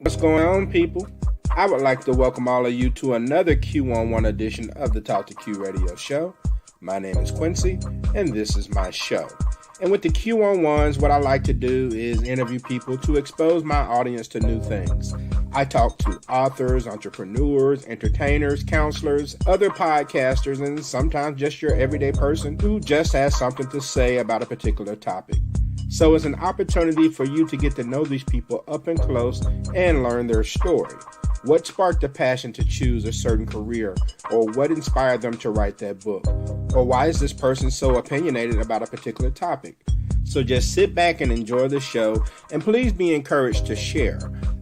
What's going on, people? I would like to welcome all of you to another Q-on-1 edition of the Talk to Q radio show. My name is Quincy, and this is my show. And with the Q-on-1s, what I like to do is interview people to expose my audience to new things. I talk to authors, entrepreneurs, entertainers, counselors, other podcasters, and sometimes just your everyday person who just has something to say about a particular topic. So it's an opportunity for you to get to know these people up and close and learn their story. What sparked a passion to choose a certain career, or what inspired them to write that book? Or why is this person so opinionated about a particular topic? So just sit back and enjoy the show, and please be encouraged to share.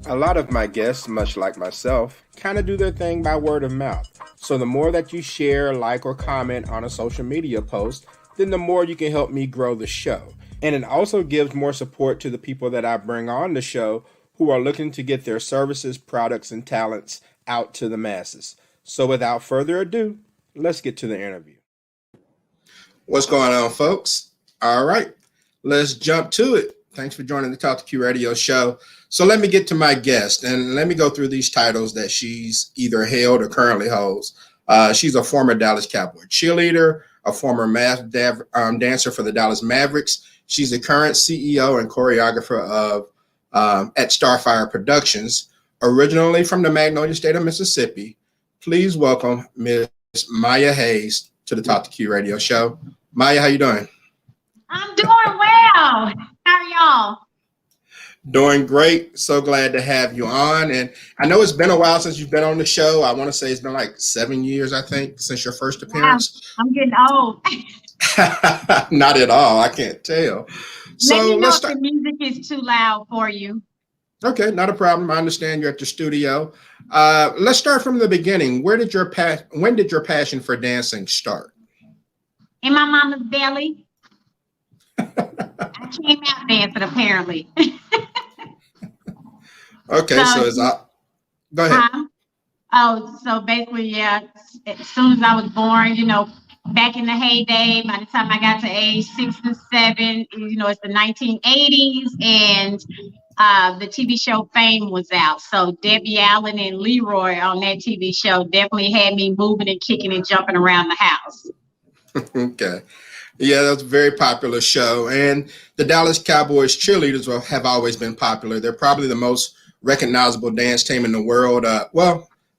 A lot of my guests, much like myself, kind of do their thing by word of mouth. So the more that you share, like, or comment on a social media post, then the more you can help me grow the show. And it also gives more support to the people that I bring on the show who are looking to get their services, products, and talents out to the masses. So without further ado, let's get to the interview. What's going on, folks? All right, let's jump to it. Thanks for joining the Talk to Q radio show. So let me get to my guest, and let me go through these titles that she's either held or currently holds. She's a former Dallas Cowboy cheerleader, a former dancer for the Dallas Mavericks. She's the current CEO and choreographer of at StarFire Productions, originally from the Magnolia State of Mississippi. Please welcome Miss Maya Hayes to the Talk to Q radio show. Maya, how you doing? I'm doing well. How are y'all? Doing great. So glad to have you on. And I know it's been a while since you've been on the show. I want to say it's been like 7 years, I think, since your first appearance. Wow, I'm getting old. Not at all. I can't tell. So let me know let's if start. the music is too loud for you. Okay, not a problem. I understand you're at the studio. Let's start from the beginning. When did your passion for dancing start? In my mama's belly. I came out dancing, apparently. Okay, go ahead. So basically, yeah, as soon as I was born, back in the heyday, by the time I got to age 6 and 7, it's the 1980s, and the TV show Fame was out. So Debbie Allen and Leroy on that TV show definitely had me moving and kicking and jumping around the house. Okay. Yeah, that's a very popular show. And the Dallas Cowboys cheerleaders have always been popular. They're probably the most recognizable dance team in the world.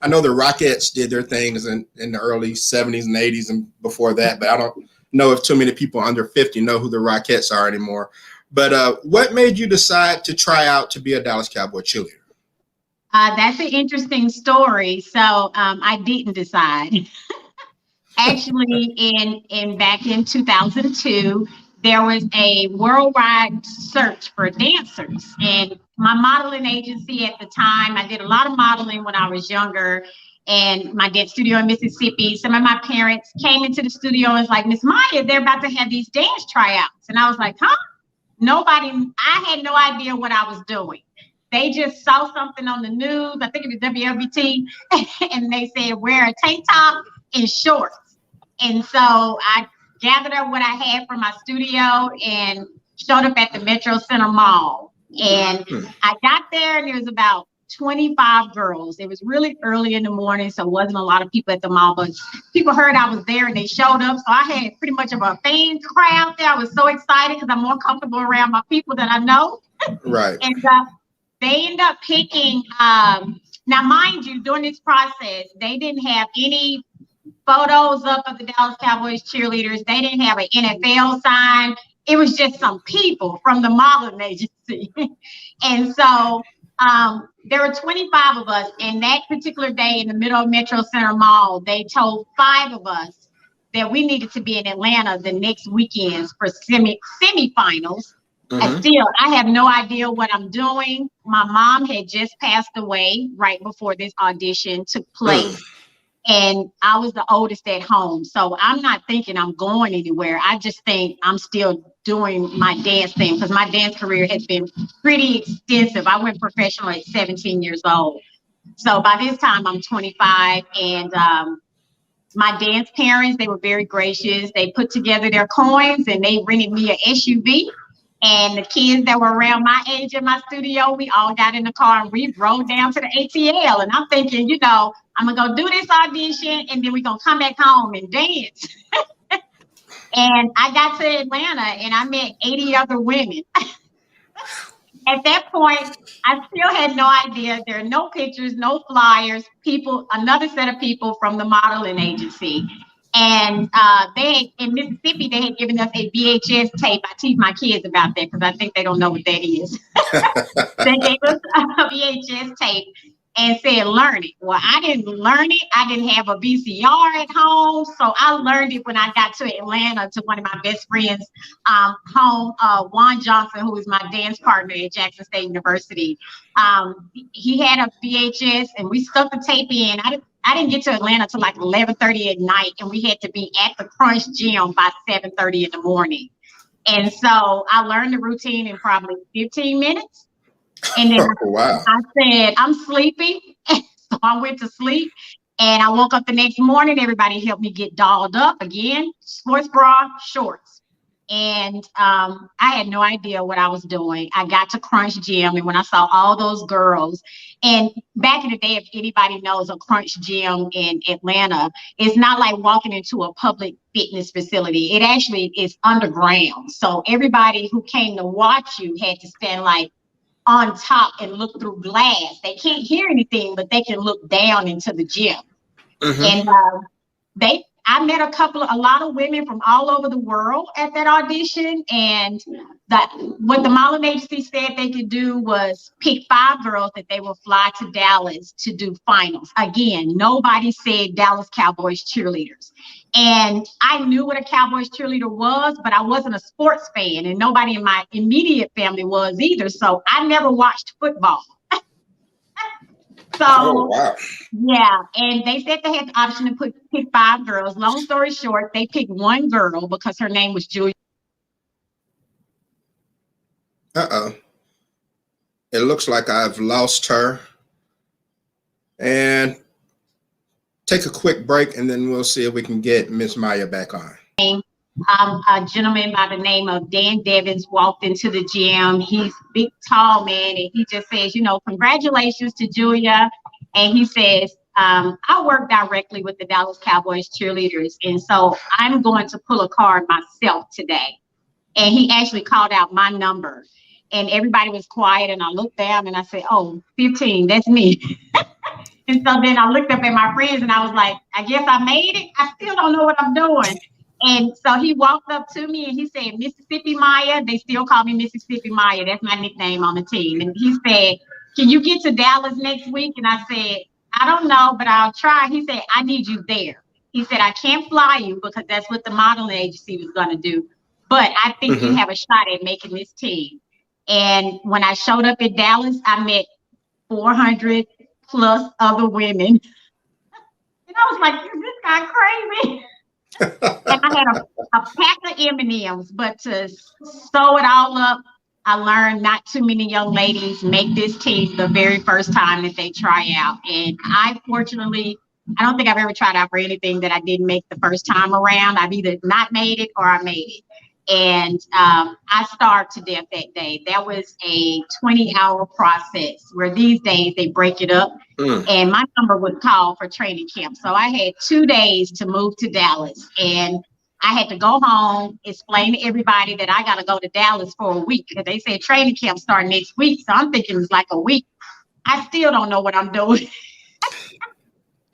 I know the Rockettes did their things in the early 70s and 80s and before that, but I don't know if too many people under 50 know who the Rockettes are anymore. But what made you decide to try out to be a Dallas Cowboy cheerleader? That's an interesting story. So I didn't decide. Actually, back in 2002, there was a worldwide search for dancers, and my modeling agency at the time, I did a lot of modeling when I was younger, and my dance studio in Mississippi, some of my parents came into the studio and was like, Miss Maya, they're about to have these dance tryouts. And I was like, huh? I had no idea what I was doing. They just saw something on the news, I think it was WLBT, and they said, wear a tank top and shorts. And so I gathered up what I had from my studio and showed up at the Metro Center Mall. And I got there and there was about 25 girls. It was really early in the morning, so it wasn't a lot of people at the mall, but people heard I was there and they showed up. So I had pretty much of a fan crowd there. I was so excited because I'm more comfortable around my people that I know. Right. And they ended up picking, now mind you, during this process, they didn't have any photos up of the Dallas Cowboys cheerleaders. They didn't have an NFL sign. It was just some people from the modeling agency. And so there were 25 of us. And that particular day in the middle of Metro Center Mall, they told 5 of us that we needed to be in Atlanta the next weekends for semifinals. Mm-hmm. I have no idea what I'm doing. My mom had just passed away right before this audition took place. And I was the oldest at home. So I'm not thinking I'm going anywhere. I just think I'm still doing my dance thing because my dance career has been pretty extensive. I went professional at 17 years old. So by this time I'm 25, and my dance parents, they were very gracious. They put together their coins and they rented me an SUV. And the kids that were around my age in my studio, we all got in the car and we rode down to the ATL. And I'm thinking, I'm going to go do this audition and then we're going to come back home and dance. And I got to Atlanta and I met 80 other women. At that point, I still had no idea. There are no pictures, no flyers, another set of people from the modeling agency. And in Mississippi, they had given us a VHS tape. I tease my kids about that because I think they don't know what that is. They gave us a VHS tape and said, learn it. Well, I didn't learn it. I didn't have a VCR at home. So I learned it when I got to Atlanta to one of my best friends home, Juan Johnson, who was my dance partner at Jackson State University. He had a VHS and we stuck the tape in. I didn't get to Atlanta till like 11:30 at night, and we had to be at the Crunch Gym by 7:30 in the morning. And so I learned the routine in probably 15 minutes. And then I said, I'm sleepy. So I went to sleep and I woke up the next morning. Everybody helped me get dolled up again, sports bra, shorts. And I had no idea what I was doing. I got to Crunch Gym, and when I saw all those girls, and back in the day, if anybody knows a Crunch Gym in Atlanta, it's not like walking into a public fitness facility. It actually is underground. So everybody who came to watch you had to stand like on top and look through glass. They can't hear anything, but they can look down into the gym. Mm-hmm. And I met a lot of women from all over the world at that audition. And what the modeling agency said they could do was pick 5 girls that they will fly to Dallas to do finals. Again, nobody said Dallas Cowboys cheerleaders. And I knew what a Cowboys cheerleader was, but I wasn't a sports fan, and nobody in my immediate family was either. So I never watched football. So, wow. Yeah, and they said they had the option to pick 5 girls. Long story short, they picked one girl because her name was Julia. Uh-oh. It looks like I've lost her. And take a quick break, and then we'll see if we can get Miss Maya back on. A gentleman by the name of Dan Devins walked into the gym. He's a big, tall man, and he just says, congratulations to Julia. And he says, I work directly with the Dallas Cowboys cheerleaders, and so I'm going to pull a card myself today. And he actually called out my number, and everybody was quiet, and I looked down and I said, 15, that's me. And so then I looked up at my friends and I was like, I guess I made it. I still don't know what I'm doing. And so he walked up to me and he said, Mississippi Maya. They still call me Mississippi Maya. That's my nickname on the team. And he said, can you get to Dallas next week? And I said, I don't know, but I'll try. He said, I need you there. He said, I can't fly you because that's what the modeling agency was going to do. But I think you have a shot at making this team. And when I showed up at Dallas, I met 400 plus other women. And I was like, is this guy crazy? And I had a pack of M&Ms, but to sew it all up, I learned not too many young ladies make this team the very first time that they try out. And I don't think I've ever tried out for anything that I didn't make the first time around. I've either not made it or I made it. And I starved to death that day. That was a 20-hour process where these days they break it up. And my number was called for training camp. So I had 2 days to move to Dallas. And I had to go home, explain to everybody that I got to go to Dallas for a week. Because they said training camp start next week. So I'm thinking it's like a week. I still don't know what I'm doing.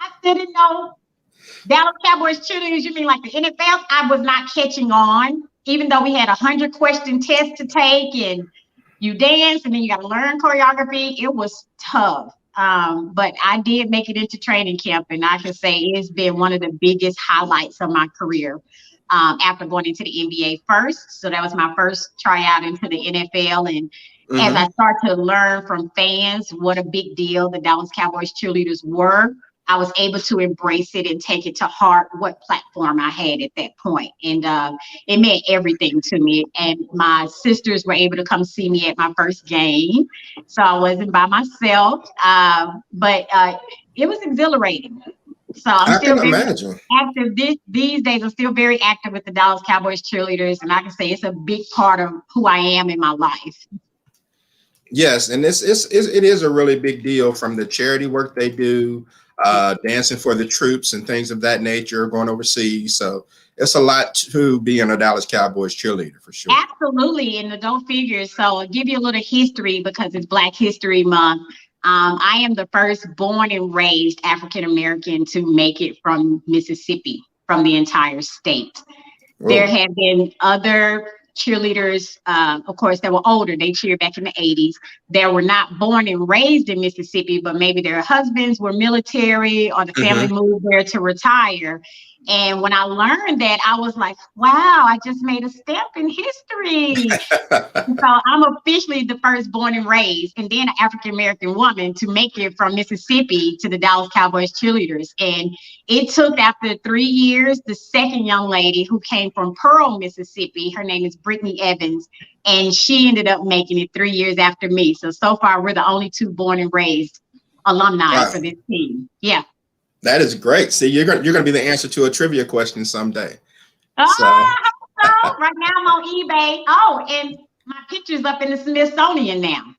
I still didn't know. Dallas Cowboys cheerleaders, you mean like the NFL? I was not catching on. Even though we had 100-question test to take and you dance and then you got to learn choreography, it was tough. But I did make it into training camp, and I can say it's been one of the biggest highlights of my career after going into the NBA first. So that was my first tryout into the NFL. And as I start to learn from fans what a big deal the Dallas Cowboys cheerleaders were, I was able to embrace it and take it to heart what platform I had at that point. And it meant everything to me. And my sisters were able to come see me at my first game. So I wasn't by myself, but it was exhilarating. So I'm I still can very imagine. active these days. I'm still very active with the Dallas Cowboys cheerleaders, and I can say it's a big part of who I am in my life. Yes, and it is a really big deal from the charity work they do, dancing for the troops and things of that nature, going overseas. So it's a lot to being a Dallas Cowboys cheerleader for sure. Absolutely, and the go figures. So I'll give you a little history because it's Black History Month. I am the first born and raised African American to make it from Mississippi, from the entire state. There Whoa. have been other cheerleaders, of course, that were older. They cheered back in the 80s. They were not born and raised in Mississippi, but maybe their husbands were military or the family Hmm. moved there to retire. And when I learned that, I was like, wow, I just made a step in history. So I'm officially the first born and raised, and then an African American woman to make it from Mississippi to the Dallas Cowboys cheerleaders. And it took, after 3 years, the second young lady who came from Pearl, Mississippi. Her name is Brittany Evans, and she ended up making it 3 years after me. So far, we're the only two born and raised alumni Wow, for this team. Yeah. that is great. See, you're gonna be the answer to a trivia question someday. So, Oh, so right now I'm on eBay. Oh, and my picture's up in the Smithsonian now.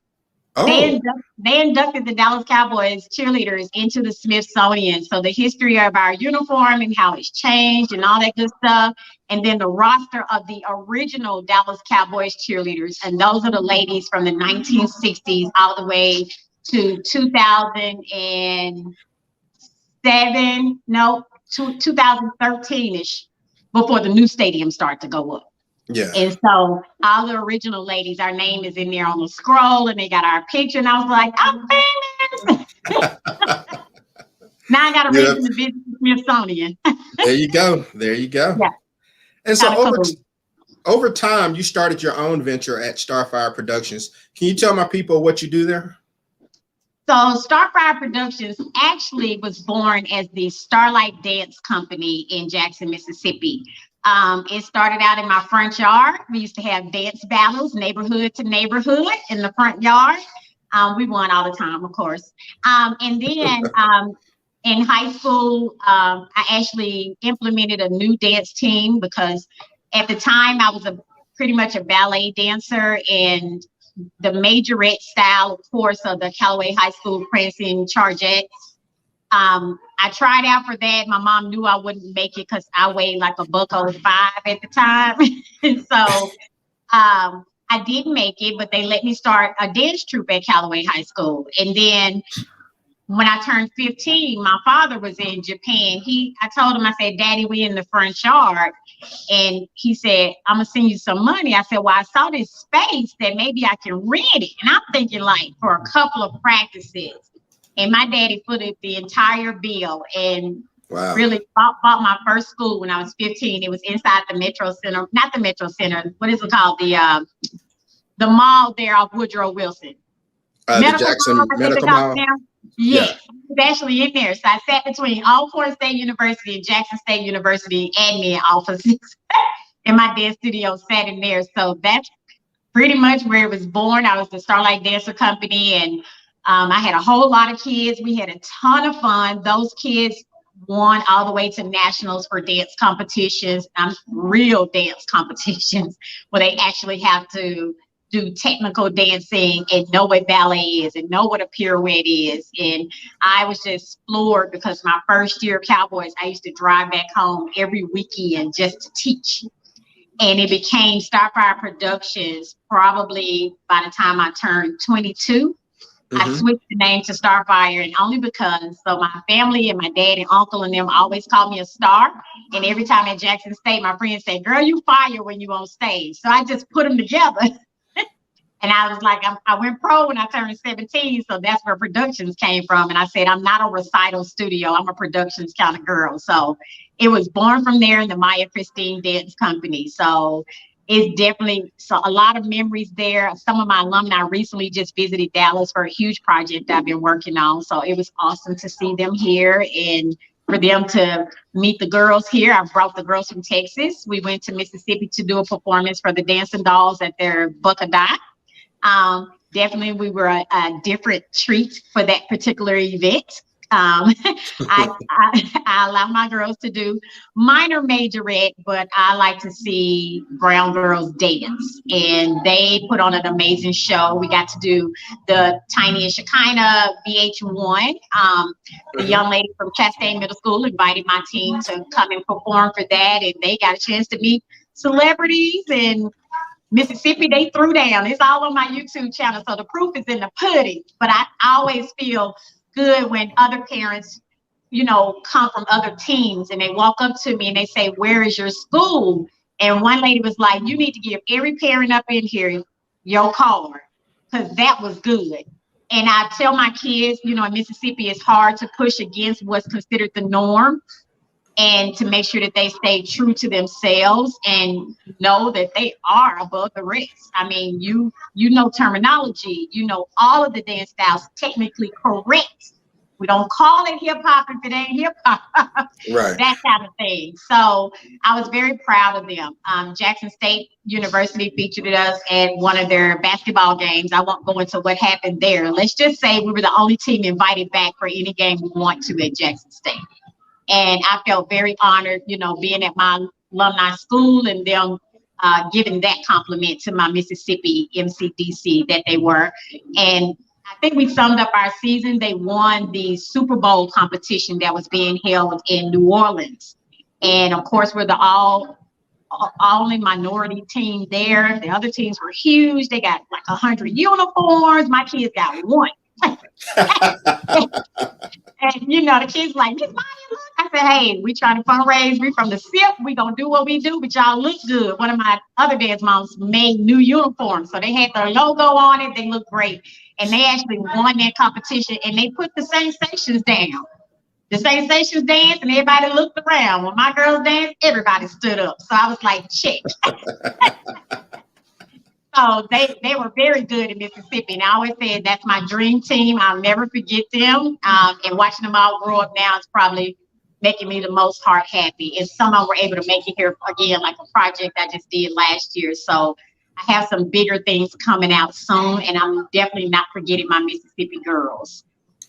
They, oh, indu- they inducted the Dallas Cowboys cheerleaders into the Smithsonian. So the history of our uniform and how it's changed and all that good stuff. And then the roster of the original Dallas Cowboys cheerleaders. And those are the ladies from the 1960s all the way to 2007, no, 2013-ish, before the new stadium started to go up. yeah. And so all the original ladies, our name is in there on the scroll, and they got our picture. And I was like, I'm famous. Now I got a Yeah, reason to visit the Smithsonian. there you go. There you go. Yeah, And so kind of cool. over time, you started your own venture at StarFire Productions. Can you tell my people what you do there? So StarFire Productions actually was born as the Starlight Dance Company in Jackson, Mississippi. It started out in my front yard. We used to have dance battles, neighborhood to neighborhood in the front yard. We won all the time, of course. And then in high school, I actually implemented a new dance team because at the time I was pretty much a ballet dancer, and the majorette style, of course, of the Callaway High School prancing chargettes. I tried out for that. My mom knew I wouldn't make it because I weighed like $105 at the time. And so I didn't make it, but they let me start a dance troupe at Callaway High School. And then when I turned 15, my father was in Japan. I told him, I said, Daddy, we in the front yard. And he said, I'm gonna send you some money. I said, well, I saw this space that maybe I can rent it. And I'm thinking like for a couple of practices. And my daddy footed the entire bill and Wow. really bought my first school when I was 15. It was inside the Metro Center, not the Metro Center. What is it called? The mall there off Woodrow Wilson. The Jackson Medical Mall. Yes, it's actually in there. So I sat between Alcorn State University and Jackson State University admin offices, and my dance studio sat in there. So that's pretty much where it was born. I was the Starlight Dancer Company, and I had a whole lot of kids. We had a ton of fun. Those kids won all the way to nationals for dance competitions, real dance competitions, where they actually have to do technical dancing and know what ballet is and know what a pirouette is. And I was just floored because my first year of Cowboys, I used to drive back home every weekend just to teach. And it became StarFire Productions probably by the time I turned 22. I switched the name to StarFire, and only because so my family and my dad and uncle and them always called me a star. And every time at Jackson State, my friends say, girl, you fire when you on stage. So I just put them together. And I was like, I went pro when I turned 17. So that's where Productions came from. And I said, I'm not a recital studio. I'm a Productions kind of girl. So it was born from there in the Maya Christine Dance Company. So it's definitely a lot of memories there. Some of my alumni recently just visited Dallas for a huge project I've been working on. So it was awesome to see them here and for them to meet the girls here. I brought the girls from Texas. We went to Mississippi to do a performance for the Dancing Dolls at their Buckadot. Definitely we were a different treat for that particular event. I allow my girls to do minor majorette, but I like to see brown girls dance, and they put on an amazing show. We got to do the Tiny and Shekinah VH1. The young lady from Chastain Middle School invited my team to come and perform for that, and they got a chance to meet celebrities. And Mississippi, they threw down. It's all on my YouTube channel, so the proof is in the pudding. But I always feel good when other parents, come from other teams and they walk up to me and they say, "Where is your school?" And one lady was like, "You need to give every parent up in here your card," because that was good. And I tell my kids, in Mississippi, it's hard to push against what's considered the norm, and to make sure that they stay true to themselves and know that they are above the rest. I mean, you know terminology, all of the dance styles technically correct. We don't call it hip hop if it ain't hip hop, right? That kind of thing. So I was very proud of them. Jackson State University featured us at one of their basketball games. I won't go into what happened there. Let's just say we were the only team invited back for any game we want to at Jackson State. And I felt very honored, being at my alumni school and them giving that compliment to my Mississippi MCDC that they were. And I think we summed up our season. They won the Super Bowl competition that was being held in New Orleans. And of course, we're the only minority team there. The other teams were huge. They got like 100 uniforms. My kids got one. And the kids like, "Miss Maya, look." I said, "Hey, we trying to fundraise. We from the SIP. We gonna do what we do, but y'all look good." One of my other dance moms made new uniforms, so they had their logo on it. They look great, and they actually won that competition. And they put the sensations down. The sensations danced, and everybody looked around. When my girls danced, everybody stood up. So I was like, check. So they were very good in Mississippi. And I always said that's my dream team. I'll never forget them. And watching them all grow up now is probably making me the most heart happy. And some of them were able to make it here again, like a project I just did last year. So I have some bigger things coming out soon. And I'm definitely not forgetting my Mississippi girls.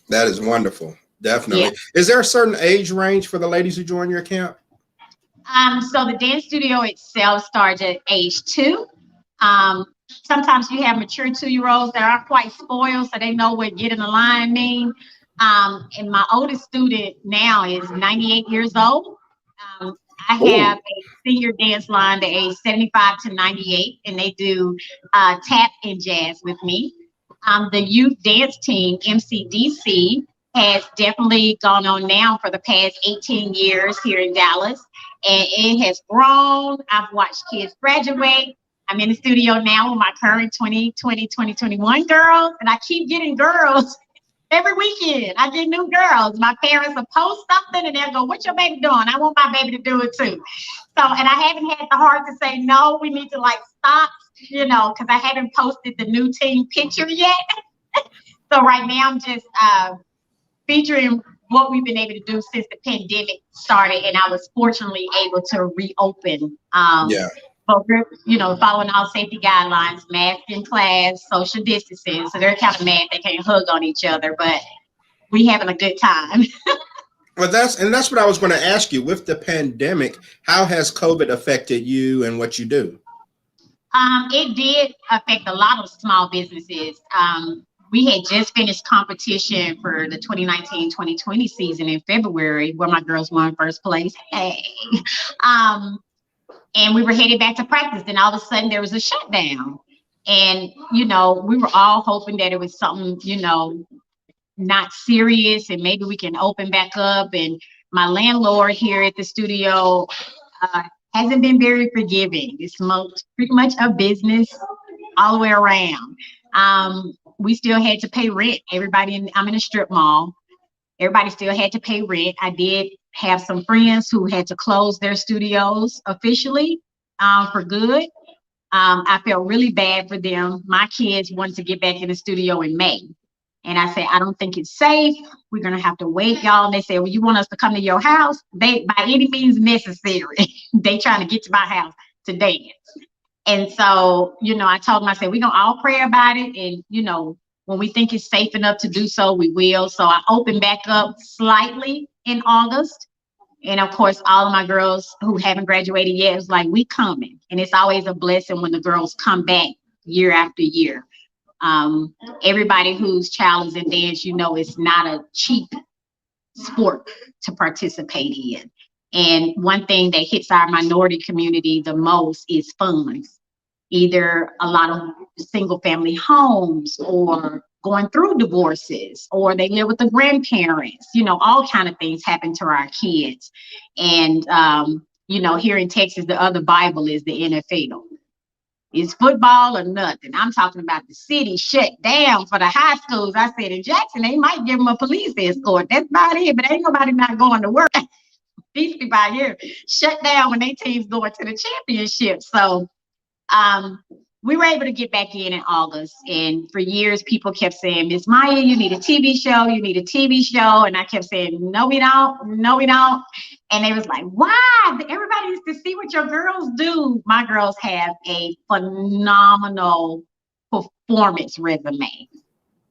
That is wonderful. Definitely. Yeah. Is there a certain age range for the ladies who join your camp? So the dance studio itself starts at age 2. Sometimes you have mature 2-year-olds that aren't quite spoiled, so they know what get in the line mean. And my oldest student now is 98 years old. I have a senior dance line that age 75 to 98, and they do tap and jazz with me. The youth dance team, MCDC, has definitely gone on now for the past 18 years here in Dallas, and it has grown. I've watched kids graduate. I'm in the studio now with my current 2020, 2021 girls, and I keep getting girls every weekend. I get new girls. My parents will post something and they'll go, "What your baby doing? I want my baby to do it too." So, and I haven't had the heart to say, "No, we need to stop," because I haven't posted the new team picture yet. So right now I'm just featuring what we've been able to do since the pandemic started, and I was fortunately able to reopen. But we're, following all safety guidelines, mask in class, social distancing. So they're kind of mad they can't hug on each other, but we having a good time. Well, that's what I was going to ask you. With the pandemic, how has COVID affected you and what you do? It did affect a lot of small businesses. We had just finished competition for the 2019-2020 season in February, where my girls won first place. Hey. And we were headed back to practice. Then all of a sudden there was a shutdown. And, we were all hoping that it was something, not serious, and maybe we can open back up. And my landlord here at the studio hasn't been very forgiving. It's pretty much a business all the way around. We still had to pay rent. I'm in a strip mall. Everybody still had to pay rent. I did have some friends who had to close their studios officially for good. I felt really bad for them. My kids wanted to get back in the studio in May. And I said, "I don't think it's safe. We're going to have to wait, y'all." And they said, "Well, you want us to come to your house?" By any means necessary. They trying to get to my house to dance. And so, I told them, I said, "We're going to all pray about it. And, When we think it's safe enough to do so, we will. So I opened back up slightly in August. And of course, all of my girls who haven't graduated yet was like, we coming. And it's always a blessing when the girls come back year after year. Everybody whose child is in dance, it's not a cheap sport to participate in. And one thing that hits our minority community the most is funds. Either a lot of single family homes, or going through divorces, or they live with the grandparents. All kind of things happen to our kids. And here in Texas, the other Bible is the NFL. It's football or nothing. I'm talking about the city shut down for the high schools. I said in Jackson, they might give them a police escort. That's about it, but ain't nobody not going to work. These people out here shut down when their team's going to the championship. So we were able to get back in August. And for years, people kept saying, Miss Maya, you need a TV show. You need a TV show. And I kept saying, no, we don't. No, we don't. And they was like, why? Everybody used to see what your girls do. My girls have a phenomenal performance resume.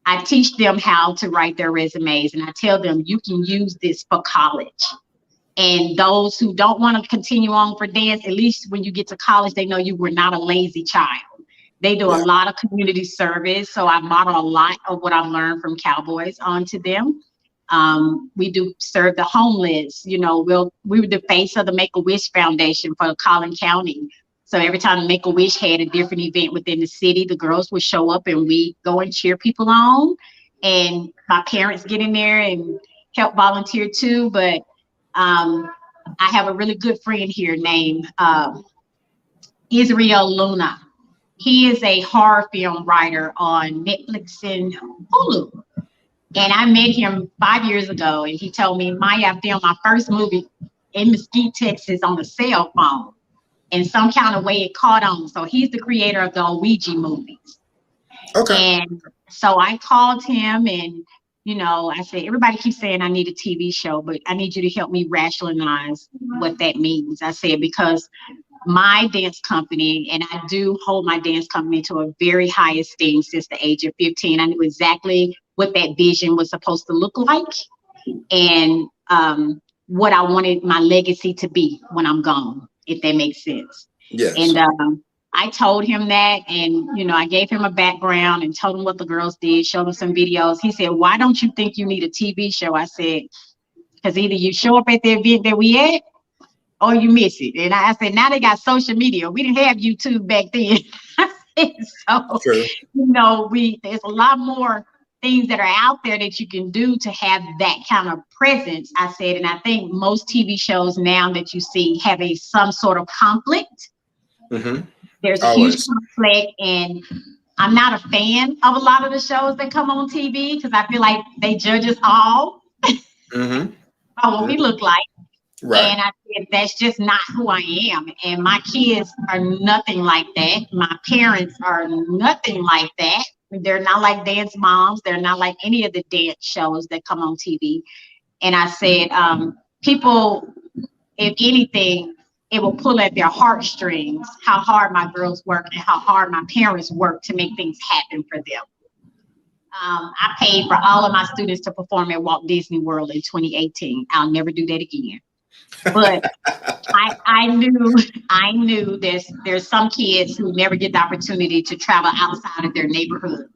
I teach them how to write their resumes, and I tell them you can use this for college. And those who don't want to continue on for dance, at least when you get to college, they know you were not a lazy child. They do a lot of community service. So I model a lot of what I've learned from Cowboys onto them. We do serve the homeless. We were the face of the Make-A-Wish Foundation for Collin County. So every time Make-A-Wish had a different event within the city, the girls would show up and we go and cheer people on. And my parents get in there and help volunteer too. But I have a really good friend here named Israel Luna. He is a horror film writer on Netflix and Hulu. And I met him 5 years ago, and he told me, Maya, I filmed my first movie in Mesquite, Texas on a cell phone. In some kind of way it caught on. So he's the creator of the Ouija movies. Okay. And so I called him and, I said, everybody keeps saying I need a TV show, but I need you to help me rationalize what that means. I said, because my dance company, and I do hold my dance company to a very high esteem since the age of 15. I knew exactly what that vision was supposed to look like and what I wanted my legacy to be when I'm gone, if that makes sense. Yes. And I told him that, and, I gave him a background and told him what the girls did, showed him some videos. He said, why don't you think you need a TV show? I said, because either you show up at the event that we at, or you miss it. And I said, now they got social media. We didn't have YouTube back then. So, sure. There's a lot more things that are out there that you can do to have that kind of presence. I said, and I think most TV shows now that you see have some sort of conflict. Mm-hmm. There's a huge conflict, and I'm not a fan of a lot of the shows that come on TV because I feel like they judge us all by what we look like. Right. And I said, that's just not who I am. And my kids are nothing like that. My parents are nothing like that. They're not like dance moms. They're not like any of the dance shows that come on TV. And I said, people, if anything, it will pull at their heartstrings, how hard my girls work and how hard my parents work to make things happen for them. I paid for all of my students to perform at Walt Disney World in 2018. I'll never do that again. But I knew there's some kids who never get the opportunity to travel outside of their neighborhood.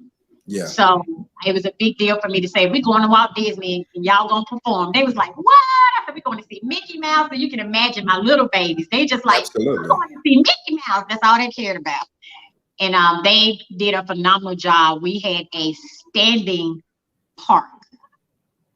Yeah. So it was a big deal for me to say, we're going to Walt Disney and y'all gonna perform. They was like, what? I said, we're going to see Mickey Mouse. So you can imagine my little babies. They just like, we're going to see Mickey Mouse. That's all they cared about. And they did a phenomenal job. We had a standing park.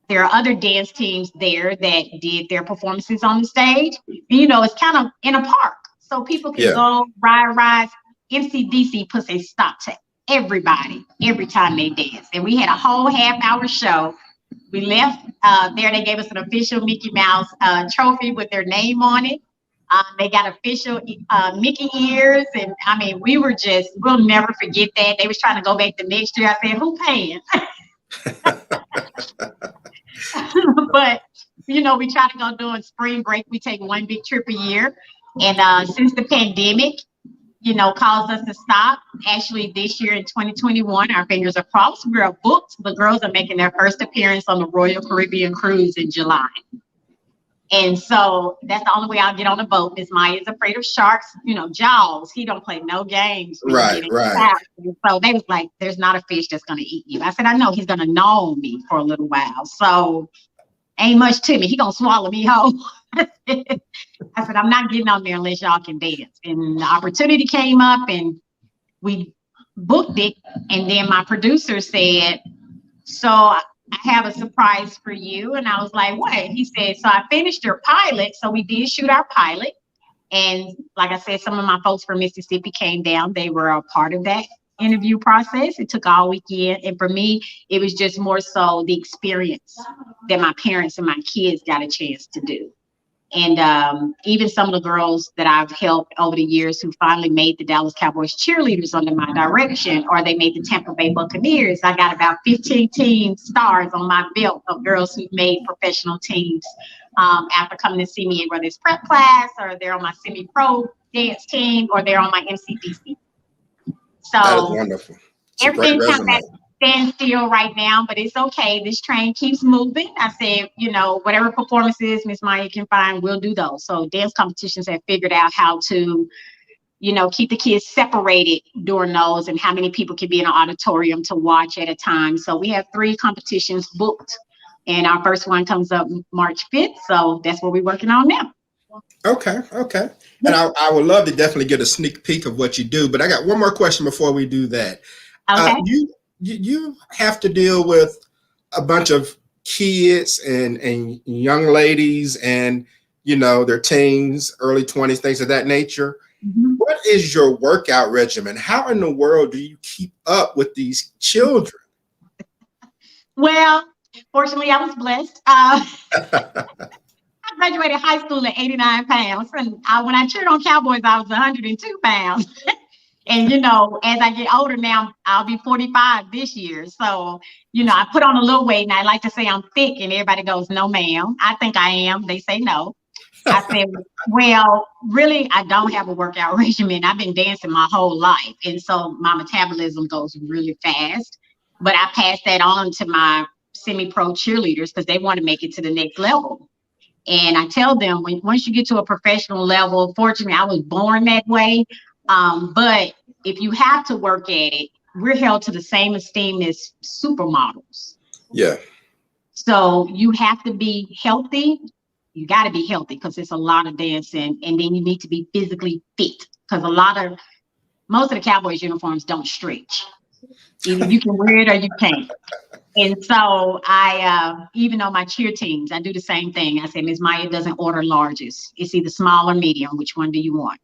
There are other dance teams there that did their performances on the stage. And, it's kind of in a park. So people can go ride rides. MCDC puts a stop to everybody every time they dance. And we had a whole half-hour show. We left there. They gave us an official Mickey Mouse trophy with their name on it. They got official Mickey ears. And we'll never forget that. They was trying to go back the next year. I said, who paying? But, we try to go during spring break. We take one big trip a year. And since the pandemic, caused us to stop. Actually, this year in 2021, our fingers are crossed. We're booked. The girls are making their first appearance on the Royal Caribbean cruise in July. And so that's the only way I'll get on a boat. Miss Maya's afraid of sharks. Jaws. He don't play no games. Right. So they was like, there's not a fish that's going to eat you. I said, I know he's going to gnaw me for a little while. So ain't much to me. He going to swallow me whole. I said, I'm not getting on there unless y'all can dance. And the opportunity came up and we booked it. And then my producer said, so I have a surprise for you. And I was like, what? He said, so I finished your pilot. So we did shoot our pilot. And like I said, some of my folks from Mississippi came down. They were a part of that interview process. It took all weekend. And for me, it was just more so the experience that my parents and my kids got a chance to do. And even some of the girls that I've helped over the years who finally made the Dallas Cowboys cheerleaders under my direction, or they made the Tampa Bay Buccaneers. I got about 15 team stars on my belt of girls who've made professional teams after coming to see me, whether it's prep class or they're on my semi-pro dance team or they're on my MCDC. So that is wonderful. Everything's kind of stand still right now, but it's okay. This train keeps moving. I said, whatever performances Miss Maya can find, we'll do those. So dance competitions have figured out how to, keep the kids separated during those and how many people can be in an auditorium to watch at a time. So we have 3 competitions booked and our first one comes up March 5th. So that's what we're working on now. Okay. And I would love to definitely get a sneak peek of what you do, but I got one more question before we do that. Okay. You have to deal with a bunch of kids and young ladies and, their teens, early 20s, things of that nature. Mm-hmm. What is your workout regimen? How in the world do you keep up with these children? Well, fortunately, I was blessed. I graduated high school at 89 pounds. And when I cheered on Cowboys, I was 102 pounds. And, as I get older now, I'll be 45 this year. So, I put on a little weight and I like to say I'm thick and everybody goes, no, ma'am. I think I am. They say no. I said, well, really, I don't have a workout regimen. I've been dancing my whole life. And so my metabolism goes really fast. But I pass that on to my semi-pro cheerleaders because they want to make it to the next level. And I tell them, once you get to a professional level, fortunately, I was born that way. But if you have to work at it, we're held to the same esteem as supermodels. Yeah. So you have to be healthy. You got to be healthy because it's a lot of dancing. And then you need to be physically fit because most of the Cowboys uniforms don't stretch. Either you can wear it or you can't. And so I, even on my cheer teams, I do the same thing. I say, Ms. Maya doesn't order larges. It's either small or medium. Which one do you want?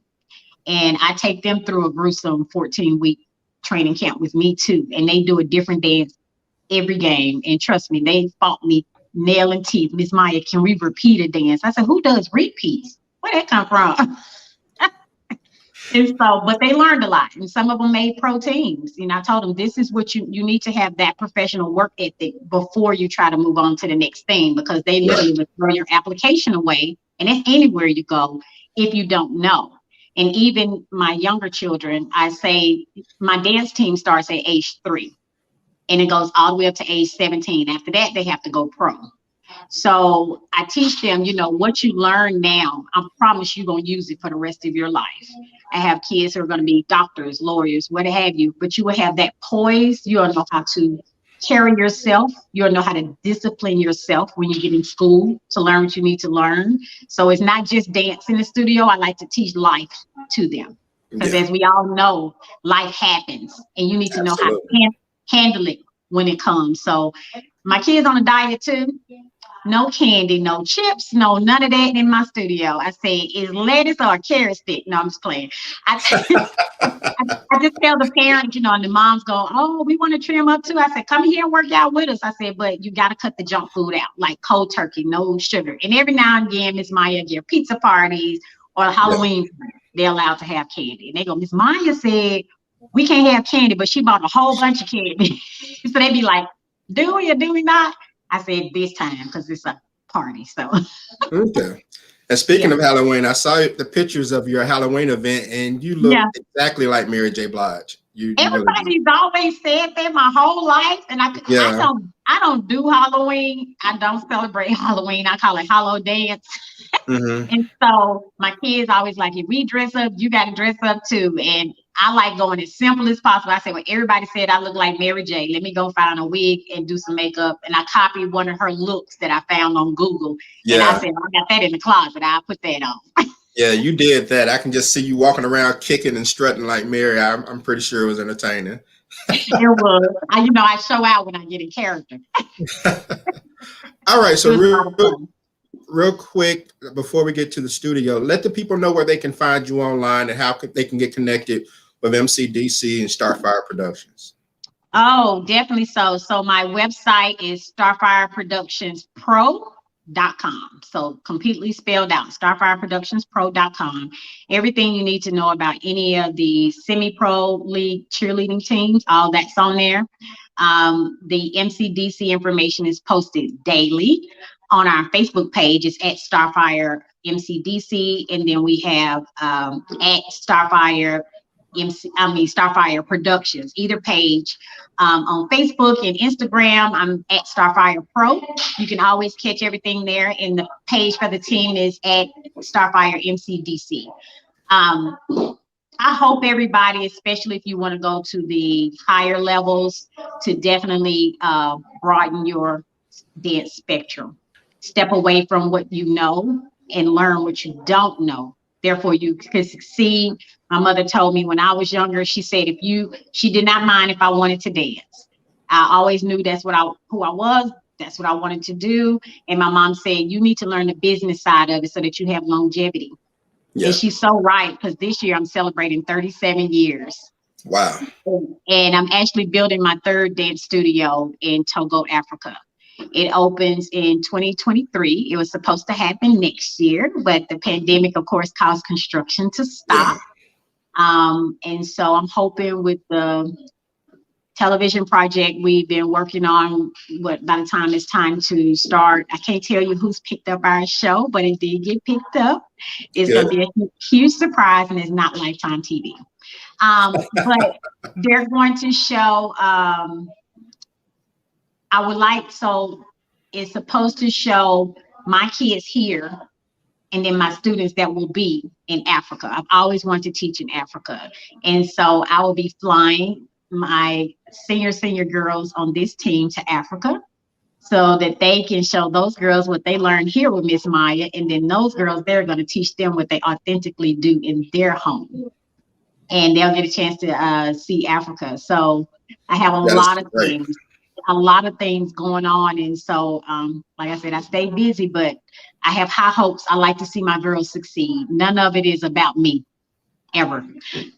And I take them through a gruesome 14-week training camp with me too. And they do a different dance every game. And trust me, they fought me nail and teeth. Miss Maya, can we repeat a dance? I said, who does repeats? Where that come from? And so, but they learned a lot. And some of them made pro teams. I told them, this is what you need to have that professional work ethic before you try to move on to the next thing, because they literally would throw your application away. And that's anywhere you go if you don't know. And even my younger children, I say my dance team starts at age 3 and it goes all the way up to age 17. After that, they have to go pro. So I teach them, what you learn now, I promise you're going to use it for the rest of your life. I have kids who are going to be doctors, lawyers, what have you, but you will have that poise. You'll know how to carry yourself. You'll know how to discipline yourself when you get in school to learn what you need to learn. So it's not just dance in the studio. I like to teach life to them because as we all know, life happens and you need to know how to handle it when it comes. So my kids on a diet too. No candy, no chips, no none of that in my studio. I say, is lettuce or a carrot stick? No, I'm just playing. I just tell the parents, and the moms go, oh, we want to trim up too. I said, come here and work out with us. I said, but you got to cut the junk food out, like cold turkey, no sugar. And every now and again, Miss Maya give pizza parties or Halloween, they're allowed to have candy. And they go, Miss Maya said, we can't have candy, but she bought a whole bunch of candy. So they be like, do we or do we not? I said this time because it's a party. So okay. And speaking of Halloween, I saw the pictures of your Halloween event, and you look exactly like Mary J. Blige. You really Everybody's always said that my whole life, and I don't do Halloween. I don't celebrate Halloween. I call it Hollow Dance. And so my kids always like, if we dress up, you got to dress up too. And I like going as simple as possible. I said, well, everybody said I look like Mary J. Let me go find a wig and do some makeup. And I copied one of her looks that I found on Google. And I said, I got that in the closet. I'll put that on. Yeah, you did that. I can just see you walking around kicking and strutting like Mary. I'm pretty sure it was entertaining. It was. I show out when I get in character. All right. So real quick, before we get to the studio, let the people know where they can find you online and how they can get connected with MCDC and StarFire Productions. Oh, definitely so. So my website is starfireproductionspro.com. So completely spelled out, starfireproductionspro.com. Everything you need to know about any of the semi-pro league cheerleading teams, all that's on there. The MCDC information is posted daily on our Facebook page. It's at StarFire MCDC, and then we have at StarFire StarFire Productions, either page. On Facebook and Instagram, I'm at StarFire Pro. You can always catch everything there, and the page for the team is at StarFire MCDC. I hope everybody, especially if you want to go to the higher levels, to definitely broaden your dance spectrum. Step away from what you know and learn what you don't know. Therefore, you can succeed. My mother told me when I was younger, she said, she did not mind if I wanted to dance. I always knew that's who I was. That's what I wanted to do. And my mom said, you need to learn the business side of it so that you have longevity. Yeah. And she's so right, because this year I'm celebrating 37 years. Wow. And I'm actually building my third dance studio in Togo, Africa. It opens in 2023. It was supposed to happen next year, but the pandemic, of course, caused construction to stop. Yeah. And so I'm hoping with the television project we've been working on, by the time it's time to start, I can't tell you who's picked up our show, but it did get picked up. It's going to be a huge surprise, and it's not Lifetime TV. But they're going to show, it's supposed to show my kids here and then my students that will be in Africa. I've always wanted to teach in Africa. And so I will be flying my senior girls on this team to Africa so that they can show those girls what they learned here with Miss Maya. And then those girls, they're going to teach them what they authentically do in their home. And they'll get a chance to see Africa. So I have a lot of things going on. And so, like I said, I stay busy, but I have high hopes. I like to see my girls succeed. None of it is about me, ever.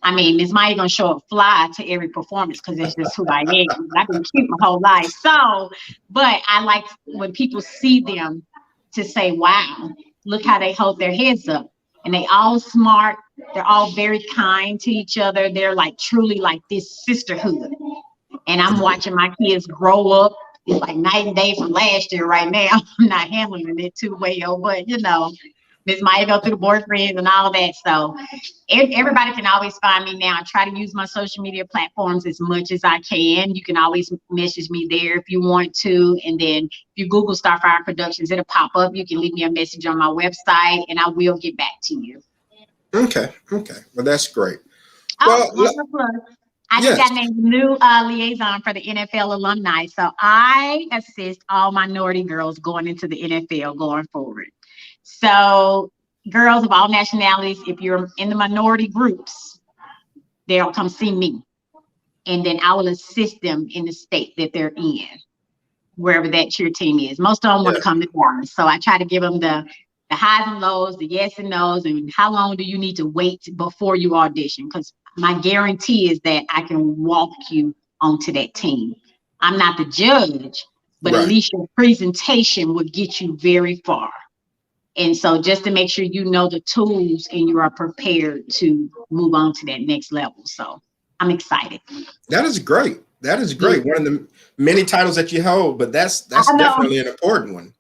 I mean, Ms. Maya gonna show up fly to every performance because that's just who I am. I've been cute my whole life. So, but I like when people see them to say, wow, look how they hold their heads up. And they all smart. They're all very kind to each other. They're like truly like this sisterhood. And I'm watching my kids grow up. It's like night and day from last year right now. I'm not handling it too well, but Ms. Maya go through the boyfriends and all that. So everybody can always find me now. I try to use my social media platforms as much as I can. You can always message me there if you want to. And then if you Google StarFire Productions, it'll pop up. You can leave me a message on my website and I will get back to you. Okay. Well, that's great. I just got named new liaison for the NFL alumni. So I assist all minority girls going into the NFL going forward. So girls of all nationalities, if you're in the minority groups, they'll come see me. And then I will assist them in the state that they're in, wherever that cheer team is. Most of them want to come to Dallas. So I try to give them the highs and lows, the yes and no's, and how long do you need to wait before you audition? Because my guarantee is that I can walk you onto that team. I'm not the judge, but at least your presentation will get you very far. And so just to make sure you know the tools and you are prepared to move on to that next level. So I'm excited. That is great. One of the many titles that you hold, but that's definitely an important one.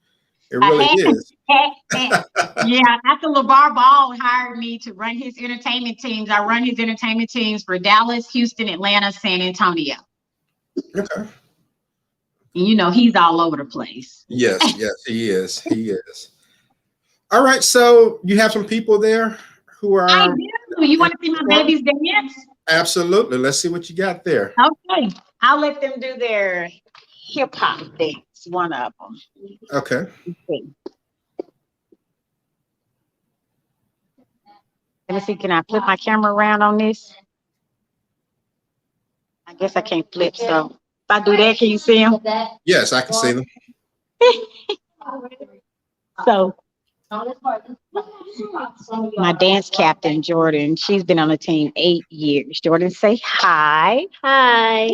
It really is. Yeah, after LeVar Ball hired me to run his entertainment teams, I run his entertainment teams for Dallas, Houston, Atlanta, San Antonio. Okay. And you know, he's all over the place. Yes, yes, he is. He is. All right, so you have some people there who are. I do. You want to see my babies dance? Absolutely. Let's see what you got there. Okay. I'll let them do their hip hop dance, one of them. Okay. Let me see. Can I flip my camera around on this? I guess I can't flip. So if I do that, can you see them? Yes, I can see them. So my dance captain, Jordan, she's been on the team 8 years. Jordan, say hi. Hi.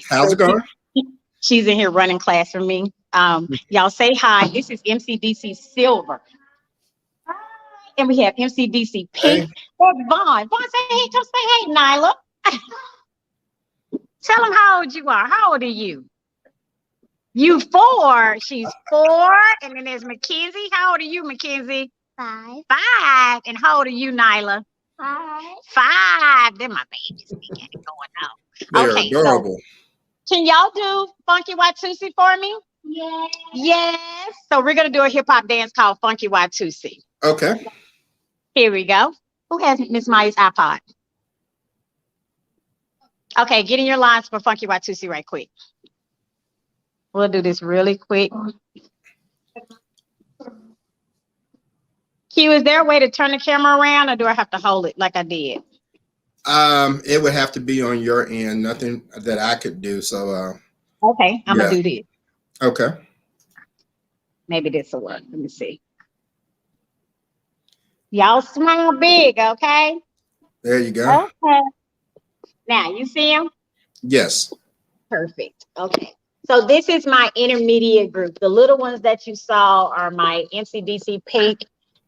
How's it going? She's in here running class for me. Y'all say hi. This is MCDC Silver. And we have MCDC Pink. That's Vaughn. Vaughn, say hey. Come say hey, Nyla. Tell them how old you are. How old are you? You 4. She's 4. And then there's Mackenzie. How old are you, Mackenzie? 5. 5. And how old are you, Nyla? 5. 5. They're my babies. We got it going on. They're Okay, adorable. So can y'all do Funky Watusi for me? Yes. Yes. So we're going to do a hip hop dance called Funky Watusi. Okay. Here we go. Who has Miss Maya's iPod? Okay, get in your lines for Funky Watusi right quick. We'll do this really quick. Q, is there a way to turn the camera around or do I have to hold it like I did? It would have to be on your end. Nothing that I could do. So Okay, I'm gonna do this. Okay. Maybe this will work. Let me see. Y'all smile big, okay? There you go. Okay. Now you see him? Yes. Perfect. Okay. So this is my intermediate group. The little ones that you saw are my MCDC Pink.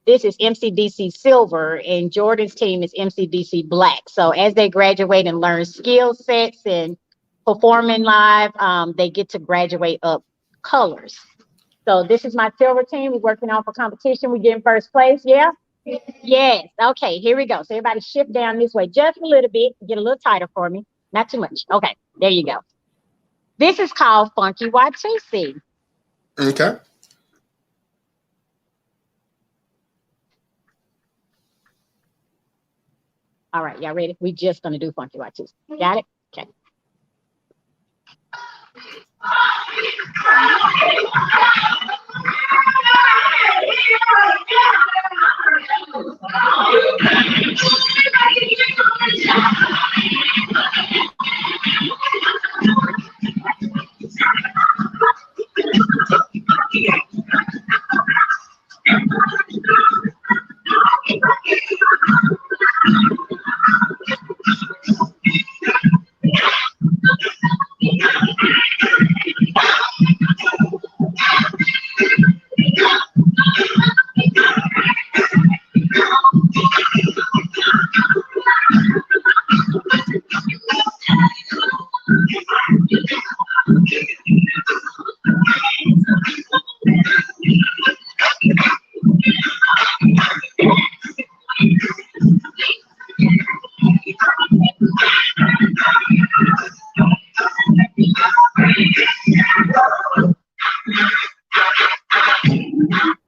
This is MCDC Silver, and Jordan's team is MCDC Black. So as they graduate and learn skill sets and performing live, they get to graduate up colors. So this is my silver team. We're working on for competition. We get in first place. Yeah? Yes. Okay, here we go. So everybody shift down this way just a little bit. Get a little tighter for me. Not too much. Okay, there you go. This is called Funky Watusi. Okay. All right, y'all ready? We're just going to do Funky Watusi. Got it? Okay.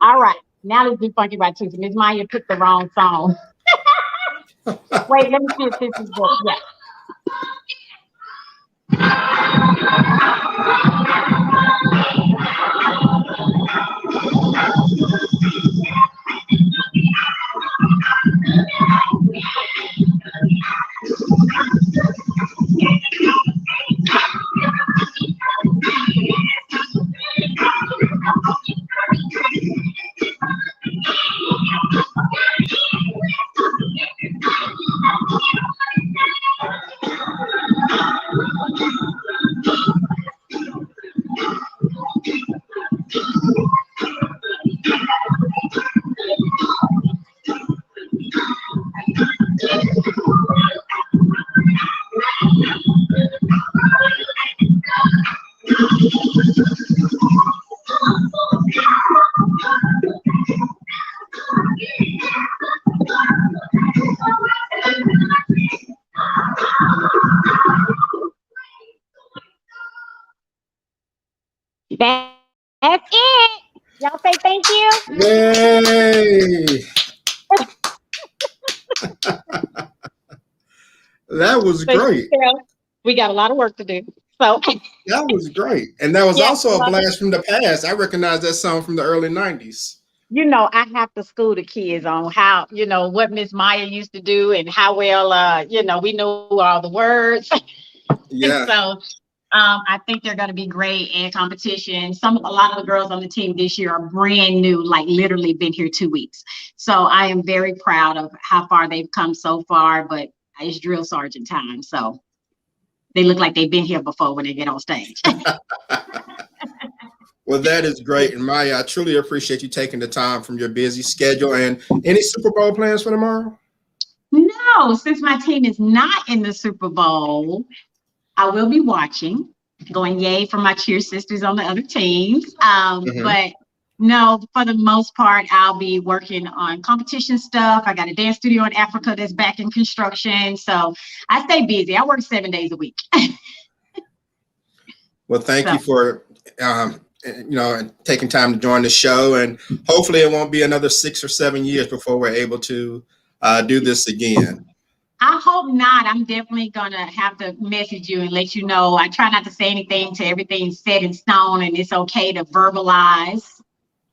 All right, now let's do Funky Watusi. Miss Maya picked the wrong song. Wait, let me see if this is good. Yeah. Y'all say thank you. Yay! That was So you great. can tell we got a lot of work to do. So That was great. And that was yeah, also a blast from the past. I recognize that song from the early 90s. I have to school the kids on how, what Miss Maya used to do and how well, we know all the words. Yeah. So I think they're going to be great in competition. A lot of the girls on the team this year are brand new, like literally been here 2 weeks. So I am very proud of how far they've come so far, but it's drill sergeant time. So they look like they've been here before when they get on stage. Well, that is great. And Maya, I truly appreciate you taking the time from your busy schedule. And any Super Bowl plans for tomorrow? No, since my team is not in the Super Bowl, I will be watching, going yay for my cheer sisters on the other teams. But no, for the most part, I'll be working on competition stuff. I got a dance studio in Africa that's back in construction. So I stay busy. I work 7 days a week. Well, thank you for taking time to join the show. And hopefully it won't be another 6 or 7 years before we're able to do this again. I hope not. I'm definitely going to have to message you and let you know. I try not to say anything till everything's set in stone, and it's okay to verbalize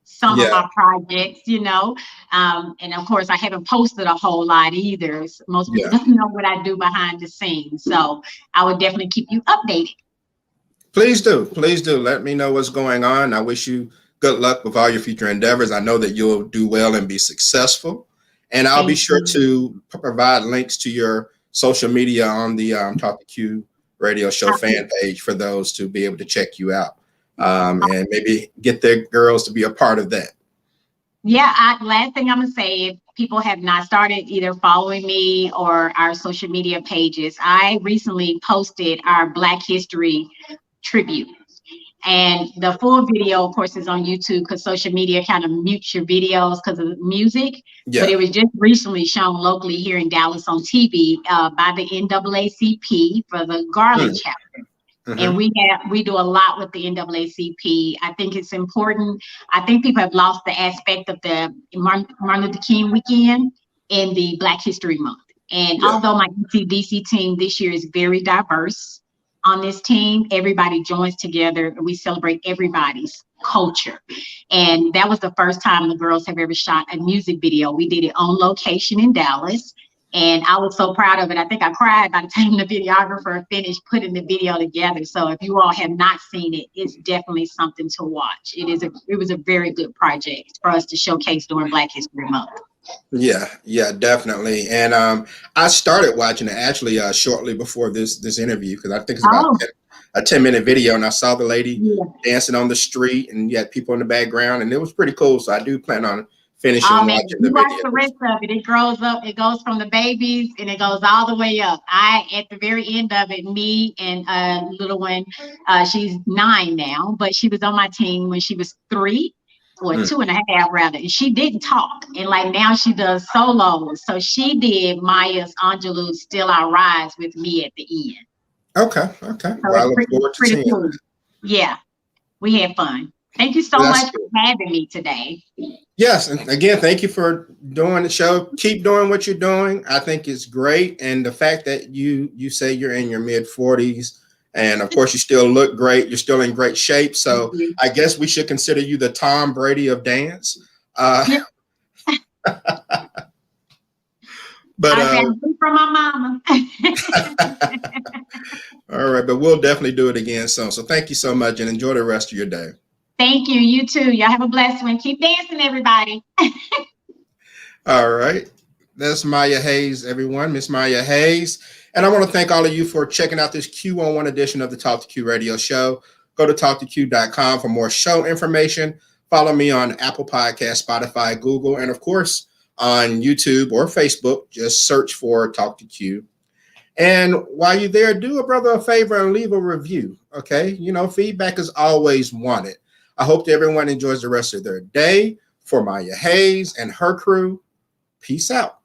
some of my projects, and of course I haven't posted a whole lot either. Most people don't know what I do behind the scenes. So I would definitely keep you updated. Please do. Let me know what's going on. I wish you good luck with all your future endeavors. I know that you'll do well and be successful. And I'll be sure to provide links to your social media on the Talk to Q radio show fan page for those to be able to check you out and maybe get their girls to be a part of that. Yeah, last thing I'm going to say, if people have not started either following me or our social media pages, I recently posted our Black History tribute. And the full video, of course, is on YouTube because social media kind of mutes your videos because of the music. Yeah. But it was just recently shown locally here in Dallas on TV by the NAACP for the Garland chapter. And we do a lot with the NAACP. I think it's important. I think people have lost the aspect of the Martin Luther King weekend in the Black History Month. And although my DC team this year is very diverse, on this team, everybody joins together and we celebrate everybody's culture. And that was the first time the girls have ever shot a music video. We did it on location in Dallas. And I was so proud of it. I think I cried by the time the videographer finished putting the video together. So if you all have not seen it, it's definitely something to watch. It was a very good project for us to showcase during Black History Month. Yeah, definitely. And I started watching it actually shortly before this interview because I think it's about a 10-minute video, and I saw the lady dancing on the street, and you had people in the background, and it was pretty cool. So I do plan on finishing watching the video. Watch the rest of it. It grows up. It goes from the babies, and it goes all the way up. At the very end of it, me and a little one, she's 9 now, but she was on my team when she was 3. Or 2.5 rather, and she didn't talk, and like now she does solos. So she did Maya's Angelou's Still I Rise with me at the end. Okay. So Well, I look forward to seeing cool. Yeah, we had fun. Thank you so much for having me today. Yes, and again, thank you for doing the show. Keep doing what you're doing. I think it's great, and the fact that you say you're in your mid-40s. And of course, you still look great. You're still in great shape. So I guess we should consider you the Tom Brady of dance. But I got it from my mama. All right, but we'll definitely do it again soon. So thank you so much, and enjoy the rest of your day. Thank you. You too. Y'all have a blessed one. Keep dancing, everybody. All right. That's Maya Hayes, everyone. Miss Maya Hayes. And I want to thank all of you for checking out this Q-on-1 edition of the Talk to Q radio show. Go to talktoq.com for more show information. Follow me on Apple Podcasts, Spotify, Google, and of course on YouTube or Facebook. Just search for Talk to Q. And while you're there, do a brother a favor and leave a review. Okay. Feedback is always wanted. I hope that everyone enjoys the rest of their day. For Maya Hayes and her crew, peace out.